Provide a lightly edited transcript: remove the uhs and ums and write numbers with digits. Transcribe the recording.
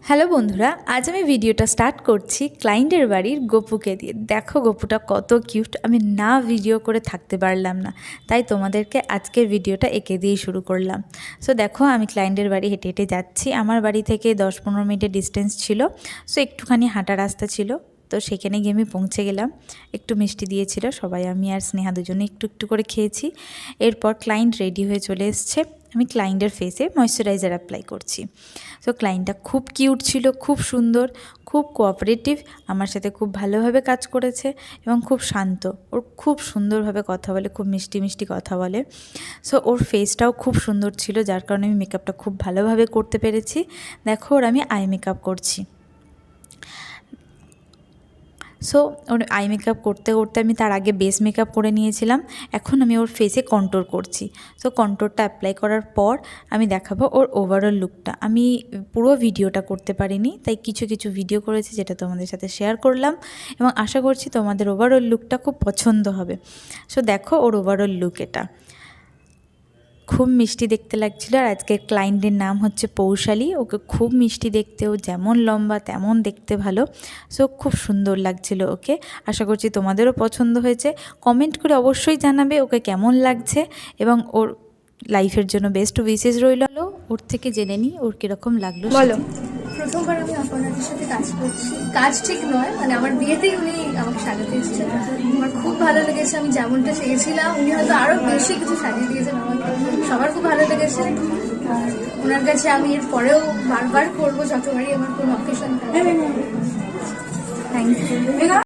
Hello বন্ধুরা, আজ আমি ভিডিওটা স্টার্ট করছি ক্লায়েন্টের বাড়ির গপুকে দিয়ে। দেখো গপুটা কত কিউট, আমি না ভিডিও করে থাকতে পারলাম না, তাই তোমাদেরকে আজকের ভিডিওটা এঁকে দিয়েই শুরু করলাম। সো দেখো আমি ক্লায়েন্টের বাড়ি হেঁটে হেঁটে যাচ্ছি। আমার বাড়ি থেকে 10-15 মিনিটের ডিস্টেন্স ছিল। সো একটুখানি হাঁটা রাস্তা ছিল, তো সেখানে গিয়ে আমি পৌঁছে গেলাম। একটু মিষ্টি দিয়েছিল সবাই, আমি আর স্নেহা দুজনে একটু একটু করে খেয়েছি। এরপর ক্লায়েন্ট রেডি হয়ে চলে এসছে। আমি ক্লায়েন্টের ফেসে ময়শ্চারাইজার অ্যাপ্লাই করছি। সো ক্লায়েন্টটা খুব কিউট ছিল, খুব সুন্দর, খুব কোঅপারেটিভ, আমার সাথে খুব ভালোভাবে কাজ করেছে এবং খুব শান্ত। ওর খুব সুন্দরভাবে কথা বলে, খুব মিষ্টি মিষ্টি কথা বলে। সো ওর ফেসটাও খুব সুন্দর ছিল, যার কারণে আমি মেকআপটা খুব ভালোভাবে করতে পেরেছি। দেখো ওর আমি আই মেকআপ করছি। সো ওর আই মেকআপ করতে করতে আমি তার আগে বেস মেকআপ করে নিয়েছিলাম। এখন আমি ওর ফেসে কন্ট্রোর করছি। সো কন্ট্রোরটা অ্যাপ্লাই করার পর আমি দেখাবো ওর ওভারঅল লুকটা। আমি পুরো ভিডিওটা করতে পারিনি, তাই কিছু কিছু ভিডিও করেছি যেটা তোমাদের সাথে শেয়ার করলাম এবং আশা করছি তোমাদের ওভারঅল লুকটা খুব পছন্দ হবে। সো দেখো ওর ওভারঅল লুক এটা। খুব মিষ্টি দেখতে লাগছিল। আর আজকের ক্লায়েন্টের নাম হচ্ছে পৌশালী। ওকে খুব মিষ্টি দেখতে, ও যেমন লম্বা তেমন দেখতে ভালো। সো খুব সুন্দর লাগছিল ওকে। আশা করছি তোমাদেরও পছন্দ হয়েছে। কমেন্ট করে অবশ্যই জানাবে ওকে কেমন লাগছে এবং ওর লাইফের জন্য বেস্ট উইশেস রইল। ওর থেকে জেনে নিই ওর কীরকম লাগলো। বলো। প্রথমবার আমি আপনাদের সাথে কাজ করছি, কাজ ঠিক নয়, মানে আমার বিয়েতেই উনি আমাকে সাজাতে এসেছেন। আমার খুব ভালো লেগেছে, আমি যেমনটা চেয়েছিলাম উনি হয়তো আরো বেশি কিছু সাজিয়ে দিয়েছেন আমাকে। সবার খুব ভালো লেগেছে। আর ওনার কাছে আমি এর পরেও বারবার করবো যতবারই আমার কোনো অকেশন থাকে। Thank you.